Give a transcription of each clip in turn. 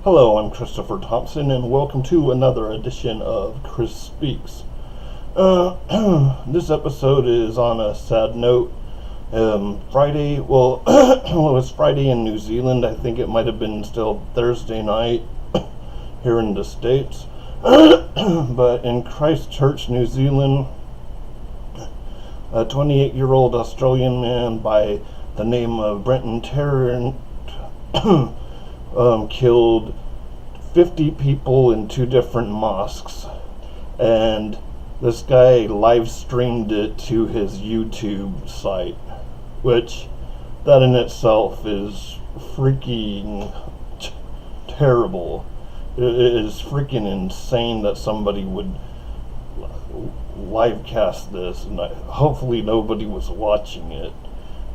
Hello, I'm Christopher Thompson, and welcome to another edition of Chris Speaks. This episode is on a sad note. Friday, well, it was Friday in New Zealand. I think it might have been still Thursday night here in the States. But in Christchurch, New Zealand, a 28-year-old Australian man by the name of Brenton Tarrant killed 50 people in 2 different mosques, and this guy live streamed it to his YouTube site, which that in itself is freaking terrible. It is freaking insane that somebody would live cast this, and hopefully nobody was watching it.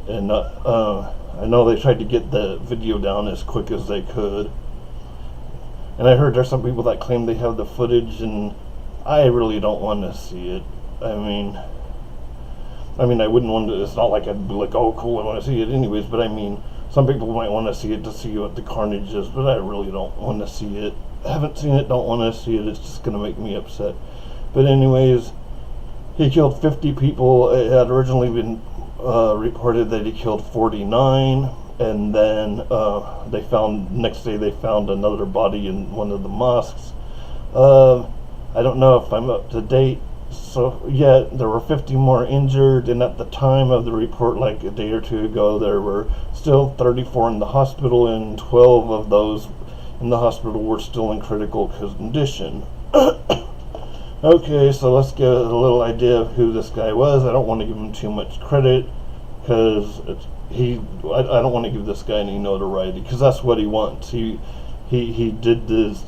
And I know they tried to get the video down as quick as they could. And I heard there's some people that claim they have the footage, and I really don't want to see it. I mean, I wouldn't want to. It's not like I'd be like, oh, cool, I want to see it anyways. But I mean, some people might want to see it to see what the carnage is, but I really don't want to see it. I haven't seen it, don't want to see it. It's just going to make me upset. But anyways, he killed 50 people. It had originally been reported that he killed 49, and then next day they found another body in one of the mosques. I don't know if I'm up to date. So yeah, there were 50 more injured, and at the time of the report, like a day or two ago, there were still 34 in the hospital, and 12 of those in the hospital were still in critical condition. Okay, so let's get a little idea of who this guy was. I don't want to give him too much credit, because I don't want to give this guy any notoriety, because that's what he wants. He did this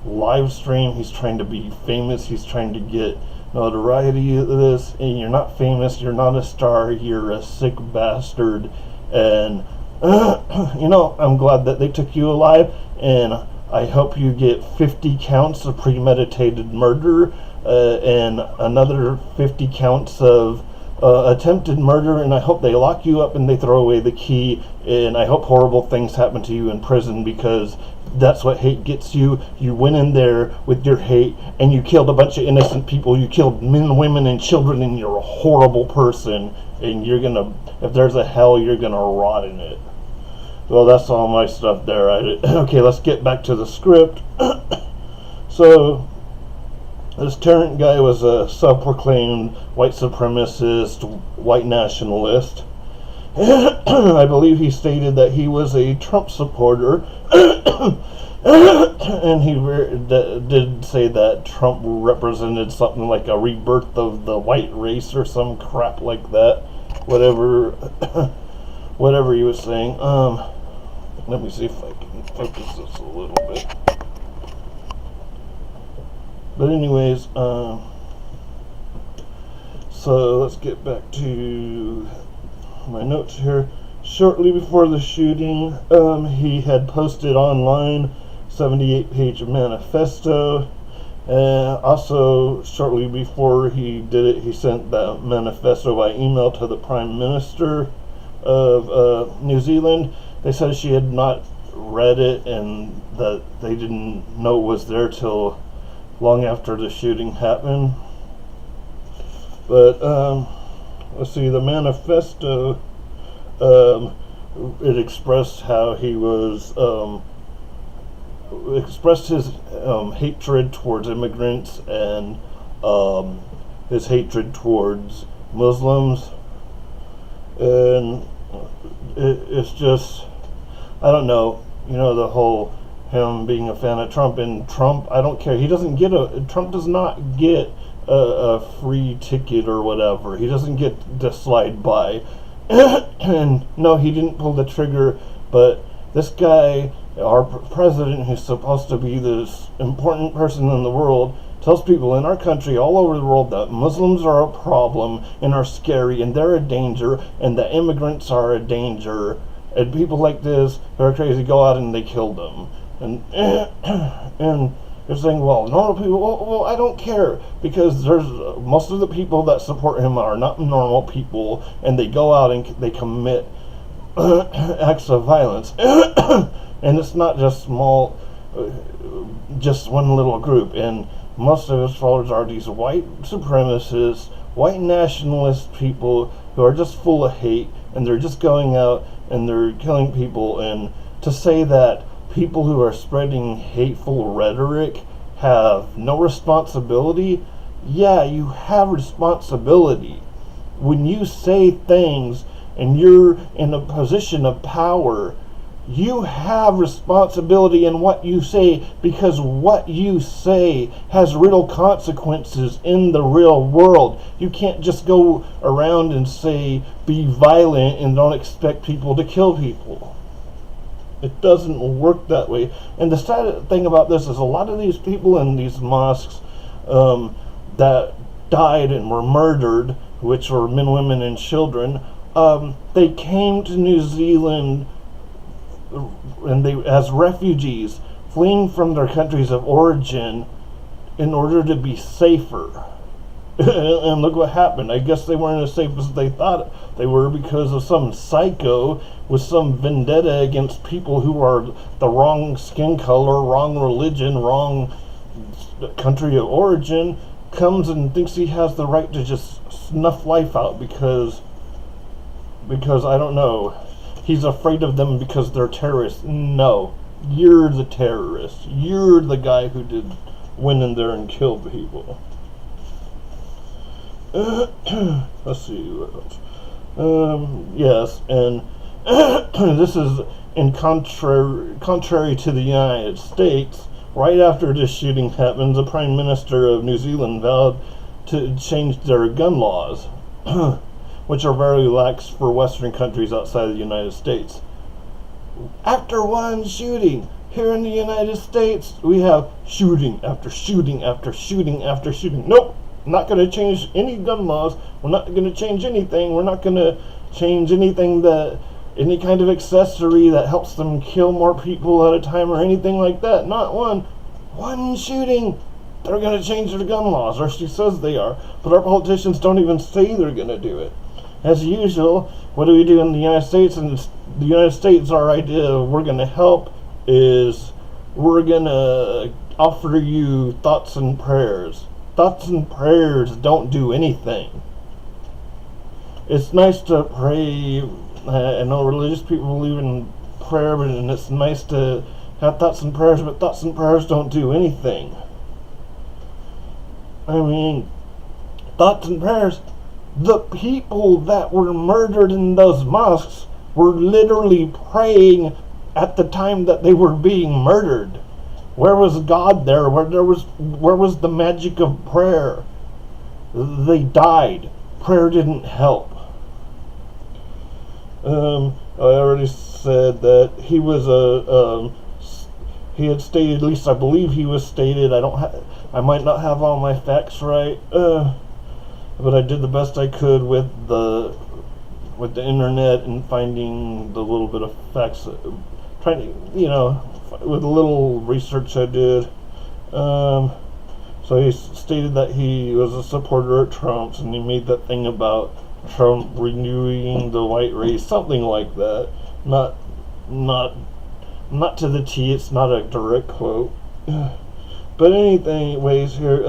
live stream. He's trying to be famous. He's trying to get notoriety of this. And you're not famous. You're not a star. You're a sick bastard. And I'm glad that they took you alive, and I hope you get 50 counts of premeditated murder, and another 50 counts of attempted murder, and I hope they lock you up and they throw away the key, and I hope horrible things happen to you in prison, because that's what hate gets you. You went in there with your hate and you killed a bunch of innocent people. You killed men, women, and children, and you're a horrible person, and if there's a hell, you're gonna rot in it. Well, that's all my stuff there. Okay, let's get back to the script. So this Tarrant guy was a self-proclaimed white supremacist, white nationalist. I believe he stated that he was a Trump supporter, and he did say that Trump represented something like a rebirth of the white race or some crap like that. Whatever he was saying. Let me see if I can focus this a little bit. But anyways, so let's get back to my notes here. Shortly before the shooting, he had posted online 78-page manifesto. And also, shortly before he did it, he sent that manifesto by email to the Prime Minister of New Zealand. They said she had not read it, and that they didn't know it was there till long after the shooting happened. But let's see, the manifesto, it expressed how he was expressed his hatred towards immigrants, and his hatred towards Muslims, and it's just, I don't know, the whole him being a fan of Trump, and Trump, I don't care, Trump does not get a free ticket or whatever. He doesn't get to slide by. And no, he didn't pull the trigger, but this guy, our president, who's supposed to be this important person in the world, tells people in our country, all over the world, that Muslims are a problem and are scary and they're a danger, and that immigrants are a danger, and people like this who are crazy go out and they kill them. And they're saying, well, normal people, well, I don't care, because there's most of the people that support him are not normal people, and they go out and they commit acts of violence. And it's not just small just one little group, and most of his followers are these white supremacists, white nationalist people who are just full of hate, and they're just going out and they're killing people. And to say that people who are spreading hateful rhetoric have no responsibility, yeah, you have responsibility. When you say things and you're in a position of power, you have responsibility in what you say, because what you say has real consequences in the real world. You can't just go around and say, be violent, and don't expect people to kill people. It doesn't work that way. And the sad thing about this is a lot of these people in these mosques that died and were murdered, which were men, women, and children, they came to New Zealand and they as refugees, fleeing from their countries of origin in order to be safer. And look what happened. I guess they weren't as safe as they thought they were, because of some psycho with some vendetta against people who are the wrong skin color, wrong religion, wrong country of origin, comes and thinks he has the right to just snuff life out because I don't know, he's afraid of them because they're terrorists. No, you're the terrorist. You're the guy who went in there and killed people. Let's see what else. Yes, and this is in contrary to the United States. Right after this shooting happened, the Prime Minister of New Zealand vowed to change their gun laws, which are very lax for Western countries outside of the United States. After one shooting here in the United States, we have shooting after shooting after shooting after shooting. Nope, not going to change any gun laws. We're not going to change anything. We're not going to change anything any kind of accessory that helps them kill more people at a time or anything like that. Not one shooting. They're going to change their gun laws, or she says they are. But our politicians don't even say they're going to do it. As usual, what do we do in the United States? And the United States, our idea of we're going to help is we're going to offer you thoughts and prayers. Thoughts and prayers don't do anything. It's nice to pray. I know religious people believe in prayer, and it's nice to have thoughts and prayers, but thoughts and prayers don't do anything. I mean, thoughts and prayers, the people that were murdered in those mosques were literally praying at the time that they were being murdered. Where was God there? Where was the magic of prayer? They died. Prayer didn't help. I already said that he was he had stated, at least I believe he was stated, I might not have all my facts right, but I did the best I could with the internet and finding the little bit of facts, trying to, with a little research I did. So he stated that he was a supporter of Trump's, and he made that thing about Trump renewing the white race, something like that. Not to the T, it's not a direct quote. But anyways, here,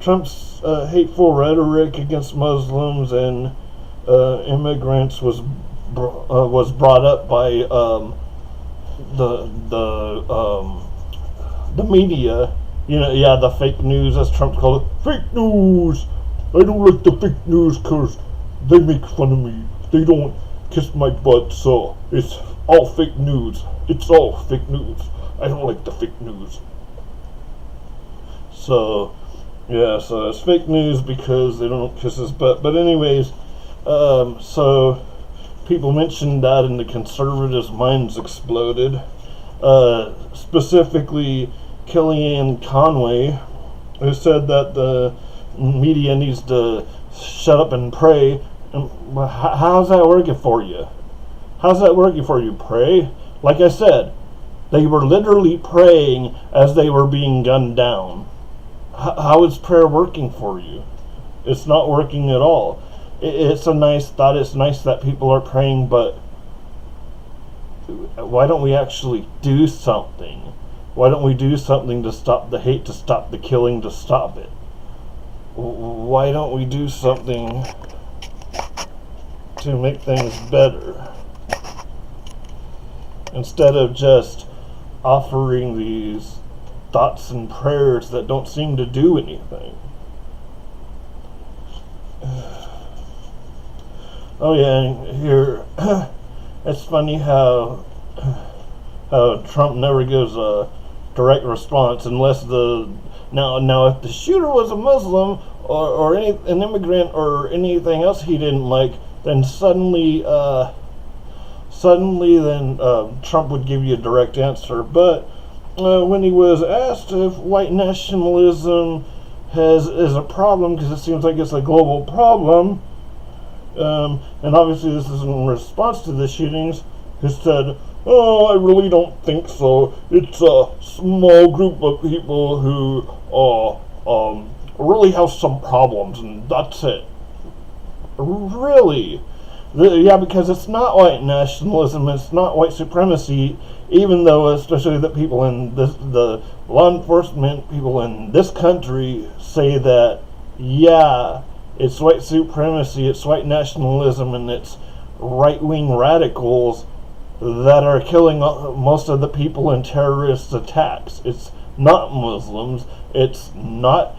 Trump's hateful rhetoric against Muslims and immigrants was brought up by the media. The fake news, as Trump called it. Fake news! I don't like the fake news because they make fun of me. They don't kiss my butt, so it's all fake news. It's all fake news. I don't like the fake news. So it's fake news because they don't kiss his butt. But anyways, so people mentioned that and the conservatives' minds exploded. Specifically, Kellyanne Conway, who said that the media needs to shut up and pray. How's that working for you? How's that working for you? Pray? Like I said, they were literally praying as they were being gunned down. How is prayer working for you? It's not working at all. It's a nice thought. It's nice that people are praying, but why don't we actually do something? Why don't we do something to stop the hate, to stop the killing, to stop it? Why don't we do something to make things better? Instead of just offering these thoughts and prayers that don't seem to do anything. Oh yeah, and here, it's funny how Trump never gives a direct response unless now if the shooter was a Muslim or an immigrant or anything else he didn't like, then suddenly Trump would give you a direct answer. But when he was asked if white nationalism is a problem, because it seems like it's a global problem, and obviously this is in response to the shootings, he said, "Oh, I really don't think so. It's a small group of people who really have some problems, and that's it." Really? Yeah, because it's not white nationalism, it's not white supremacy, even though especially the people in the law enforcement people in this country say that, yeah, it's white supremacy, it's white nationalism, and it's right-wing radicals that are killing most of the people in terrorist attacks. It's not Muslims, it's not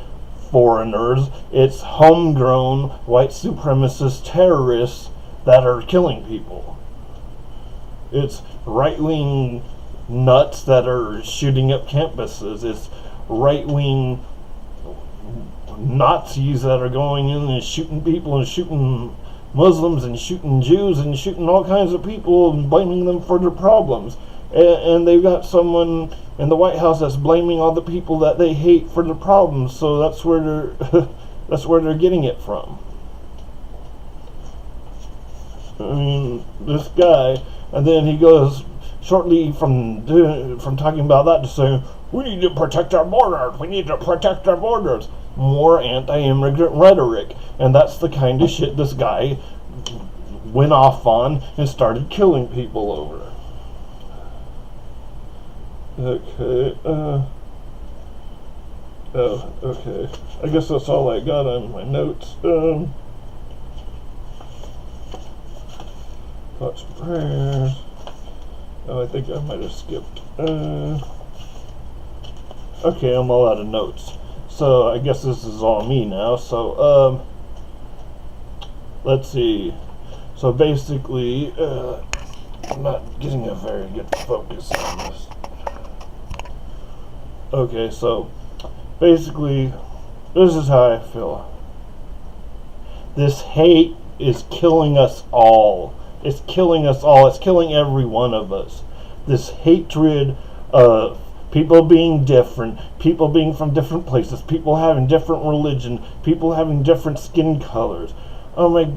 foreigners, it's homegrown white supremacist terrorists that are killing people. It's right-wing nuts that are shooting up campuses. It's right-wing Nazis that are going in and shooting people and shooting Muslims and shooting Jews and shooting all kinds of people and blaming them for their problems. And they've got someone in the White House that's blaming all the people that they hate for their problems. So that's where they're getting it from. I mean, this guy, and then he goes shortly from talking about that to saying, "We need to protect our borders. We need to protect our borders." More anti-immigrant rhetoric, and that's the kind of shit this guy went off on and started killing people over. Okay. Okay. I guess that's all I got on my notes. Thoughts and prayers. Oh, I think I might have skipped. Okay, I'm all out of notes. So I guess this is all me now. So let's see. So basically, I'm not getting a very good focus on this. Okay, so basically, this is how I feel. This hate is killing us all. It's killing us all. It's killing every one of us. This hatred of people being different, people being from different places, people having different religion, people having different skin colors. Oh my,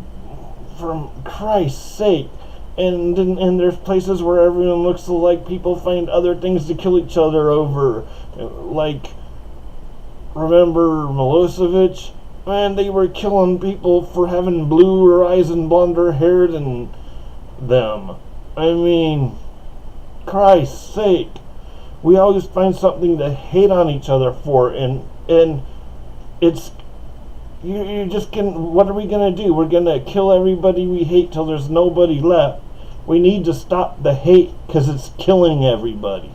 for Christ's sake. And there's places where everyone looks alike. People find other things to kill each other over. Like, remember Milosevic? Man, they were killing people for having bluer eyes and blonder hair than them. I mean, Christ's sake. We always find something to hate on each other for, and it's, you just can, what are we going to do? We're going to kill everybody we hate till there's nobody left. We need to stop the hate because it's killing everybody.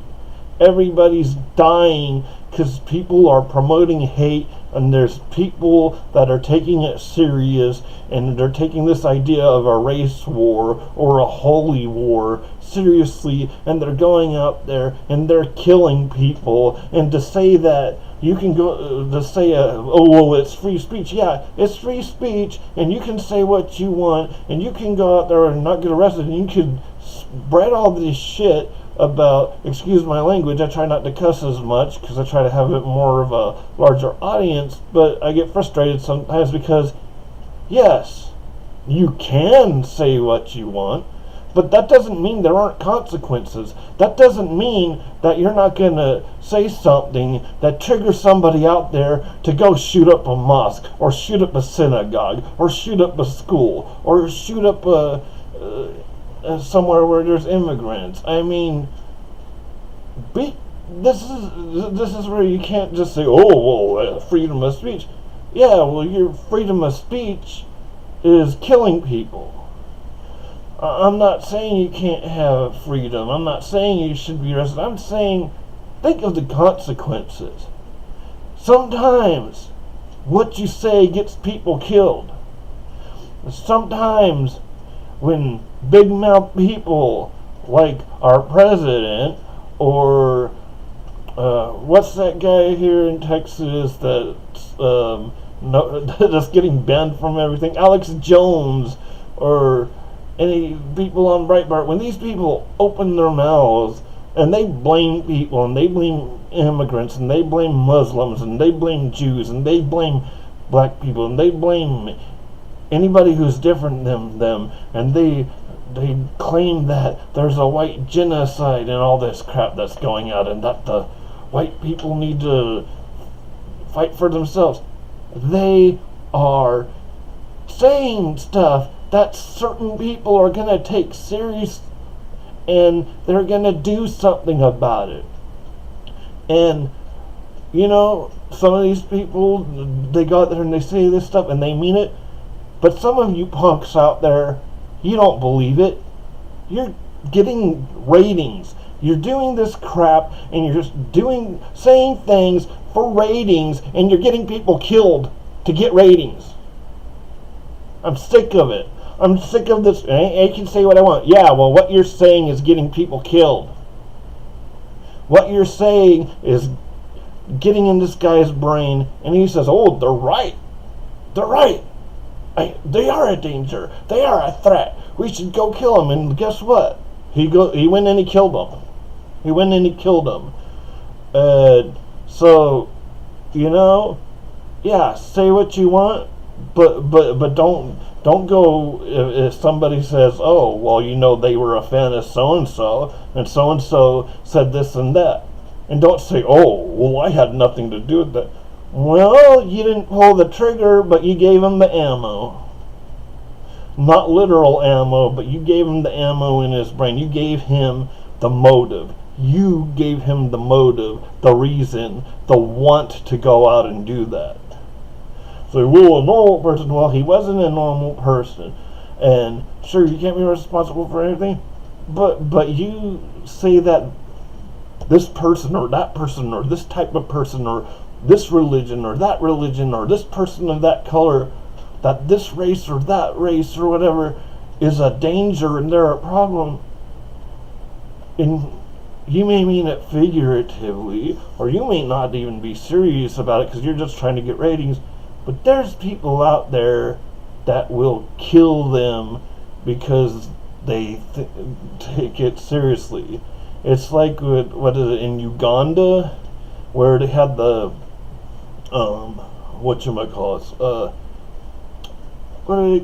Everybody's dying because people are promoting hate, and there's people that are taking it serious, and they're taking this idea of a race war or a holy war seriously, and they're going out there and they're killing people. And to say that you can go to say, oh well, it's free speech. Yeah, it's free speech, and you can say what you want, and you can go out there and not get arrested, and you can spread all this shit about, excuse my language, I try not to cuss as much because I try to have it more of a larger audience, but I get frustrated sometimes because, yes, you can say what you want, but that doesn't mean there aren't consequences. That doesn't mean that you're not going to say something that triggers somebody out there to go shoot up a mosque, or shoot up a synagogue, or shoot up a school, or shoot up somewhere where there's immigrants. I mean, this is where you can't just say, oh, well, freedom of speech. Yeah, well, your freedom of speech is killing people. I'm not saying you can't have freedom. I'm not saying you should be arrested. I'm saying think of the consequences. Sometimes what you say gets people killed. Sometimes when big mouth people like our president or what's that guy here in Texas that's that's getting banned from everything, Alex Jones, or any people on Breitbart, when these people open their mouths and they blame people and they blame immigrants and they blame Muslims and they blame Jews and they blame black people and they blame anybody who's different than them, and they claim that there's a white genocide and all this crap that's going out and that the white people need to fight for themselves. They are saying stuff that certain people are going to take serious, and they're going to do something about it. And you know, some of these people, they go out there and they say this stuff and they mean it, but some of you punks out there, you don't believe it. You're getting ratings. You're doing this crap and you're just saying things for ratings, and you're getting people killed to get ratings. I'm sick of it. I'm sick of this. I can say what I want. Yeah, well, what you're saying is getting people killed. What you're saying is getting in this guy's brain, and he says, oh, they're right. They're right. They are a danger. They are a threat. We should go kill them. And guess what? He went and he killed them. He went and he killed them. So, you know, yeah, say what you want, but don't go if somebody says, oh, well, you know, they were a fan of so and so said this and that, and don't say, oh, well, I had nothing to do with that. Well, you didn't pull the trigger, but you gave him the ammo. Not literal ammo, but you gave him the ammo in his brain. You gave him the motive. You gave him the motive, the reason, the want to go out and do that. So, well, a normal person, well, he wasn't a normal person. And sure, you can't be responsible for anything, but you say that this person or that person or this type of person or this religion or that religion or this person of that color, that this race or that race or whatever is a danger and they're a problem. And you may mean it figuratively, or you may not even be serious about it because you're just trying to get ratings. But there's people out there that will kill them because they take it seriously. It's like with, what is it, in Uganda, where they had the what do they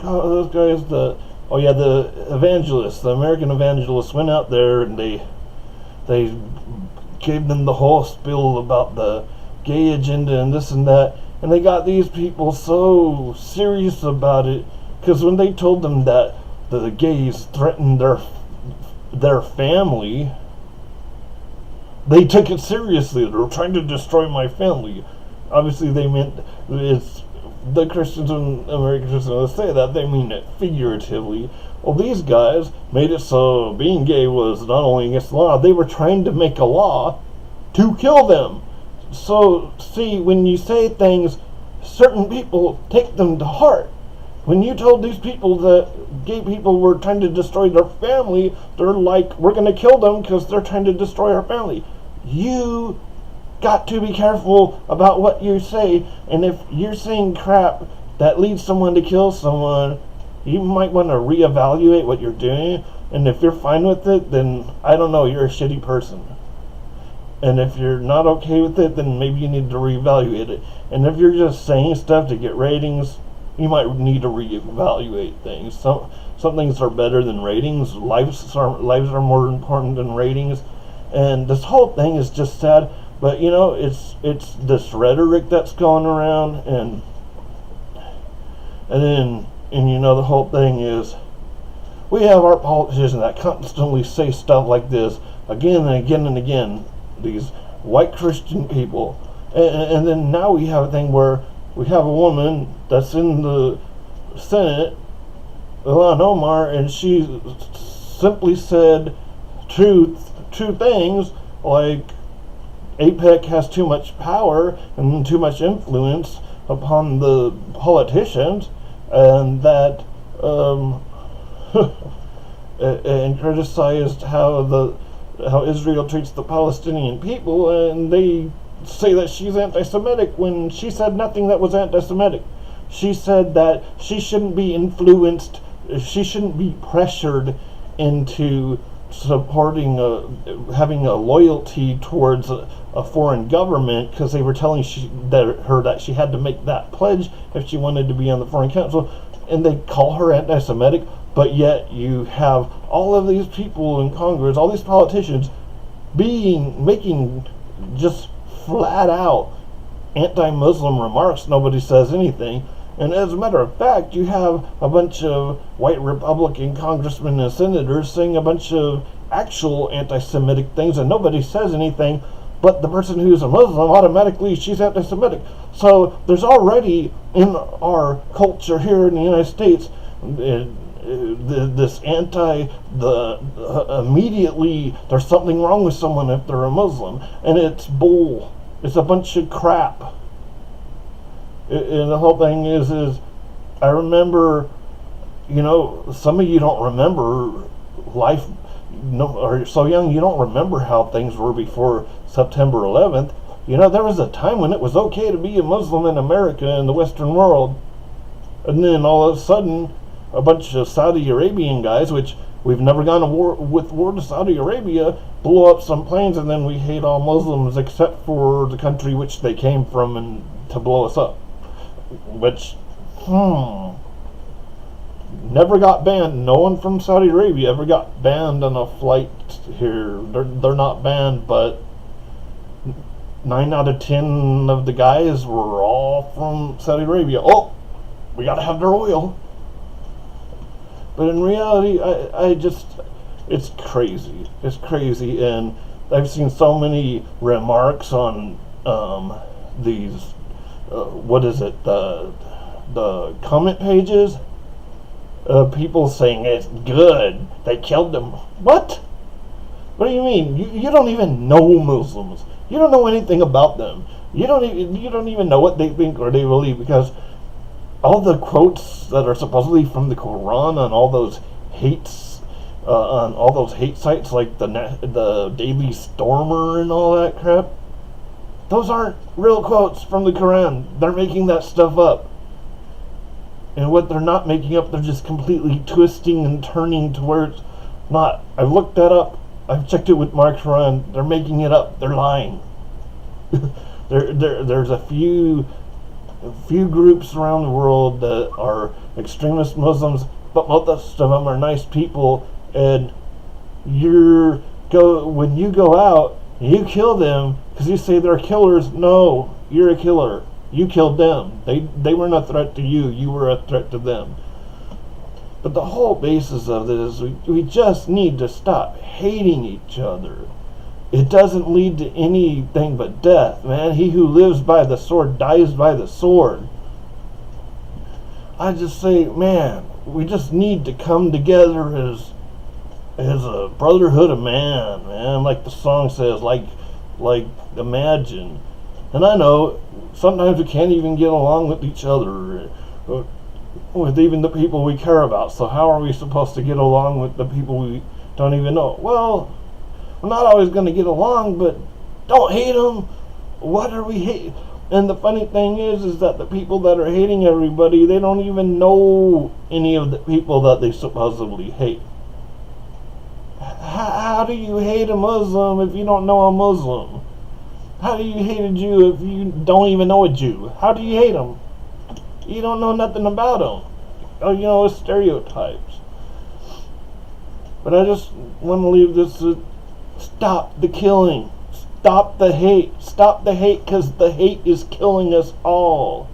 call those guys? The evangelists, the American evangelists went out there and they gave them the whole spiel about the gay agenda and this and that, and they got these people so serious about it because when they told them that the gays threatened their family, they took it seriously. They're trying to destroy my family. Obviously, they meant it's the Christians and American Christians say that they mean it figuratively. Well, these guys made it so being gay was not only against the law, they were trying to make a law to kill them. So, see, when you say things, certain people take them to heart. When you told these people that gay people were trying to destroy their family, they're like, we're going to kill them because they're trying to destroy our family. You got to be careful about what you say, and if you're saying crap that leads someone to kill someone, you might want to reevaluate what you're doing, and if you're fine with it, then I don't know, you're a shitty person. And if you're not okay with it, then maybe you need to reevaluate it. And if you're just saying stuff to get ratings, you might need to reevaluate things. Some things are better than ratings. Lives are more important than ratings. And this whole thing is just sad. But you know, it's this rhetoric that's going around, and you know, the whole thing is we have our politicians that constantly say stuff like this again and again and again. These white Christian people. And then now we have a thing where we have a woman that's in the Senate, Ilhan Omar, and she simply said two things like APEC has too much power and too much influence upon the politicians, and that and criticized how Israel treats the Palestinian people, and they say that she's anti-Semitic when she said nothing that was anti-Semitic. She said that she shouldn't be influenced, she shouldn't be pressured into supporting having a loyalty towards a foreign government, because they were telling her that she had to make that pledge if she wanted to be on the foreign council, and they call her anti-Semitic. But yet you have all of these people in Congress, all these politicians making just flat out anti-Muslim remarks. Nobody says anything. And as a matter of fact, you have a bunch of white Republican congressmen and senators saying a bunch of actual anti-Semitic things, and nobody says anything. But the person who's a Muslim, automatically she's anti-Semitic. So there's already in our culture here in the United States this immediately there's something wrong with someone if they're a Muslim, and it's bull. It's a bunch of crap. And the whole thing is I remember, some of you don't remember life, or you're so young you don't remember how things were before September 11th. There was a time when it was okay to be a Muslim in America, in the Western world, and then all of a sudden a bunch of Saudi Arabian guys, which we've never gone to war to Saudi Arabia, blew up some planes, and then we hate all Muslims except for the country which they came from and to blow us up. Which, never got banned. No one from Saudi Arabia ever got banned on a flight here. They're not banned, but 9 out of 10 of the guys were all from Saudi Arabia. Oh, we gotta have their oil. But in reality, it's crazy. It's crazy, and I've seen so many remarks on these, the comment pages, people saying it's good, they killed them. What? What do you mean? You don't even know Muslims. You don't know anything about them. You don't even know what they think or they believe, because all the quotes that are supposedly from the Quran on all those hate sites like the Daily Stormer and all that crap, those aren't real quotes from the Quran. They're making that stuff up. And what they're not making up, they're just completely twisting and turning to where it's not. I've looked that up. I've checked it with my Quran. They're making it up. They're lying. There's a few groups around the world that are extremist Muslims, but most of them are nice people, and when you go out and you kill them because you say they're killers. No, you're a killer. You killed them. They weren't a threat to you. You were a threat to them. But the whole basis of this is we just need to stop hating each other. It doesn't lead to anything but death, man. He who lives by the sword dies by the sword. I just say, man, we just need to come together as a brotherhood of man, like the song says, like imagine. And I know sometimes we can't even get along with each other, with even the people we care about. So how are we supposed to get along with the people we don't even know? Well, we're not always going to get along, but don't hate them. What are we hating? And the funny thing is that the people that are hating everybody, they don't even know any of the people that they supposedly hate. How do you hate a Muslim if you don't know a Muslim? How do you hate a Jew if you don't even know a Jew? How do you hate them? You don't know nothing about them. It's stereotypes. But I just want to leave this stop the killing. Stop the hate. Stop the hate, because the hate is killing us all.